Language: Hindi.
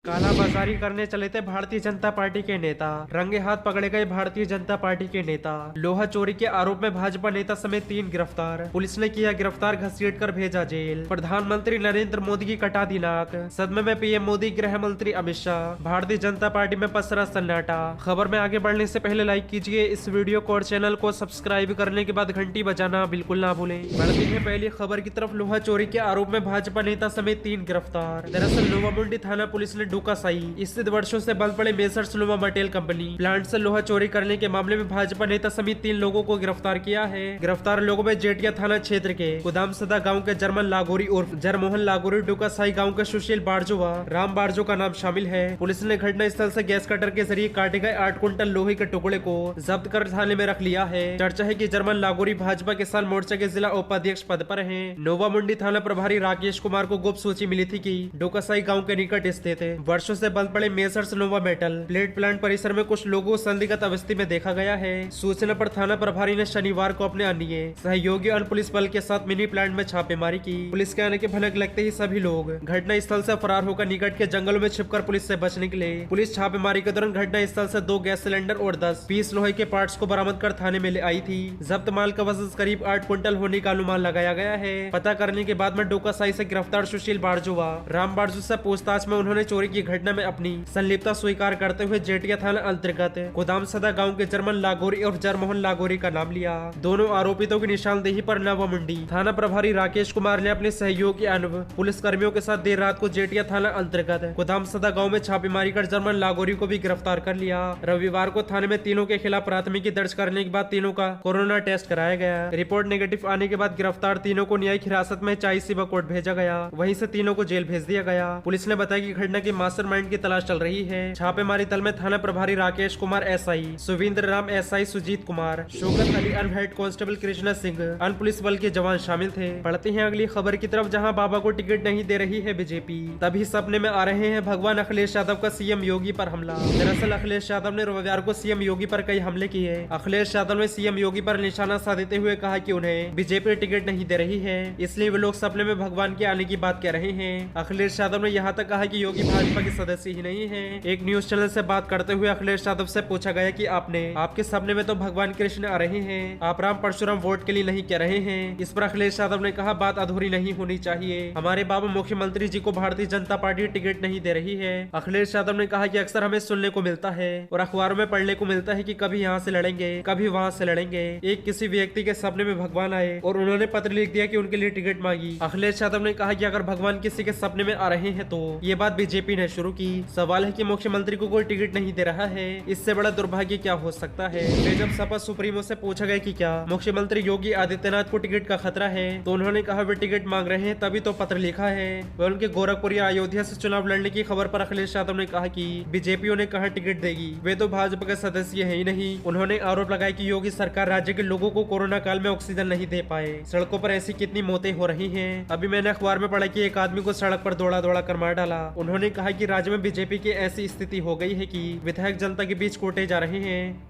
कालाबाजारी करने चले थे भारतीय जनता पार्टी के नेता, रंगे हाथ पकड़े गए भारतीय जनता पार्टी के नेता। लोहा चोरी के आरोप में भाजपा नेता समेत 3 गिरफ्तार, पुलिस ने किया गिरफ्तार, घसीटकर भेजा जेल। प्रधानमंत्री नरेंद्र मोदी की कटा दी नाक, सदमे में पीएम मोदी, गृह मंत्री अमित शाह। भारतीय जनता पार्टी में पसरा सन्नाटा। खबर में आगे बढ़ने से पहले लाइक कीजिए इस वीडियो को और चैनल को सब्सक्राइब करने के बाद घंटी बजाना बिल्कुल ना भूलें। बढ़ते हैं पहली खबर की तरफ। लोहा चोरी के आरोप में भाजपा नेता समेत 3 गिरफ्तार। दरअसल नोवामुंडी थाना पुलिस ने डूकासाई स्थित वर्षों से बंद पड़े मेसर्स लोमा मटेल कंपनी प्लांट से लोहा चोरी करने के मामले में भाजपा नेता समेत 3 लोगों को गिरफ्तार किया है। गिरफ्तार लोगों में जेटिया थाना क्षेत्र के गोदाम सदा गाँव के जर्मन लागोरी उर्फ जरमोहन लागोरी, डूकासाई गाँव के सुशील बारजो व राम बारजो का नाम शामिल है। पुलिस ने घटना स्थल से गैस कटर के जरिए काटे गए 8 कुंटल लोहे के टुकड़े को जब्त कर थाने में रख लिया है। चर्चा है कि जर्मन लागोरी भाजपा किसान मोर्चा के जिला उपाध्यक्ष पद पर हैं। नोवामुंडी थाना प्रभारी राकेश कुमार को गुप्त सूची मिली थी कि डोकासाई गांव के निकट स्थित वर्षों से बंद पड़े मेसर्स नोवा मेटल प्लेट प्लांट परिसर में कुछ लोगों को संदिग्ध अवस्था में देखा गया है। सूचना पर थाना प्रभारी ने शनिवार को अपने अन्य सहयोगी और पुलिस बल के साथ मिनी प्लांट में छापेमारी की। पुलिस के आने के भनक लगते ही सभी लोग घटना स्थल से फरार होकर निकट के जंगलों में छिपकर पुलिस से बच निकले। पुलिस छापेमारी के दौरान घटना स्थल से 2 गैस सिलेंडर और 10 पीस लोहे के पार्ट्स को बरामद कर थाने में ले आई थी। जब्त माल का वजन करीब 8 कुंटल होने का अनुमान लगाया गया है। पता करने के बाद में डोकासाई से गिरफ्तार सुशील बारजो व राम बारजो से पूछताछ में उन्होंने चोरी की घटना में अपनी संलिप्तता स्वीकार करते हुए जेटिया थाना अंतर्गत गोदाम सदा गांव के जर्मन लागोरी और जरमोहन लागोरी का नाम लिया। दोनों आरोपितों की निशानदेही पर नवामुंडी थाना प्रभारी राकेश कुमार ने अपने सहयोगी अन्य पुलिस कर्मियों के साथ देर रात को जेटिया थाना अंतर्गत गोदाम सदा गाँव में छापेमारी कर जर्मन लागोरी को भी गिरफ्तार कर लिया। रविवार को थाने में तीनों के खिलाफ प्राथमिकी दर्ज करने के बाद तीनों का कोरोना टेस्ट कराया गया। रिपोर्ट नेगेटिव आने के बाद गिरफ्तार तीनों को न्यायिक हिरासत में चाई सिवा कोर्ट भेजा गया, वहीं से तीनों को जेल भेज दिया गया। पुलिस ने बताया कि घटना की मास्टरमाइंड की तलाश चल रही है। छापेमारी दल में थाना प्रभारी राकेश कुमार एसआई, सुविंद्र राम एसआई, सुजीत कुमार, शौकत अली अन्य हेड कांस्टेबल कृष्णा सिंह, अन्य पुलिस बल के जवान शामिल थे। बढ़ते हैं अगली खबर की तरफ, जहां बाबा को टिकट नहीं दे रही है बीजेपी, तभी सपने में आ रहे हैं भगवान अखिलेश यादव का सीएम योगी पर हमला। दरअसल अखिलेश यादव ने रविवार को सीएम योगी पर कई हमले किए। अखिलेश यादव ने सीएम योगी पर निशाना साधते हुए कहा कि उन्हें बीजेपी टिकट नहीं दे रही है, इसलिए वे लोग सपने में भगवान के आने की बात कह रहे हैं। अखिलेश यादव ने यहाँ तक कहा कि योगी भाजपा के सदस्य ही नहीं है। एक न्यूज चैनल से बात करते हुए अखिलेश यादव से पूछा गया कि आपके सपने में तो भगवान कृष्ण आ रहे हैं, आप राम परशुराम वोट के लिए नहीं कह रहे हैं। इस पर अखिलेश यादव ने कहा, बात अधूरी नहीं होनी चाहिए, हमारे बाबा मुख्यमंत्री जी को भारतीय जनता पार्टी टिकट नहीं दे रही है। अखिलेश यादव ने कहा कि अक्सर हमें सुनने को मिलता है और अखबारों में पढ़ने को मिलता है कि कभी यहाँ से लड़ेंगे, कभी वहाँ से लड़ेंगे। एक किसी व्यक्ति के सपने में भगवान आए और उन्होंने पत्र लिख दिया कि उनके लिए टिकट मांगी। अखिलेश यादव ने कहा कि अगर भगवान किसी के सपने में आ रहे हैं तो ये बात बीजेपी ने शुरू की। सवाल है कि मुख्यमंत्री को कोई टिकट नहीं दे रहा है, इससे बड़ा दुर्भाग्य क्या हो सकता है। वे जब सपा सुप्रीमो से पूछा गया कि क्या मुख्यमंत्री योगी आदित्यनाथ को टिकट का खतरा है, तो उन्होंने कहा वे टिकट मांग रहे हैं तभी तो पत्र लिखा है। वे उनके गोरखपुर या अयोध्या से चुनाव लड़ने की खबर पर अखिलेश यादव ने कहा कि बीजेपी उन्हें कहा टिकट देगी, वे तो भाजपा के सदस्य है ही नहीं। उन्होंने आरोप लगाया कि योगी सरकार राज्य के लोगों को कोरोना काल में ऑक्सीजन नहीं दे पाए, सड़कों पर ऐसी कितनी मौतें हो रही हैं। अभी मैंने अखबार में पढ़ा कि एक आदमी को सड़क पर दौड़ा दौड़ा कर मार डाला। उन्होंने कहा कि राज्य में बीजेपी की ऐसी स्थिति हो गई है कि विधायक जनता के बीच कोटे जा रहे हैं।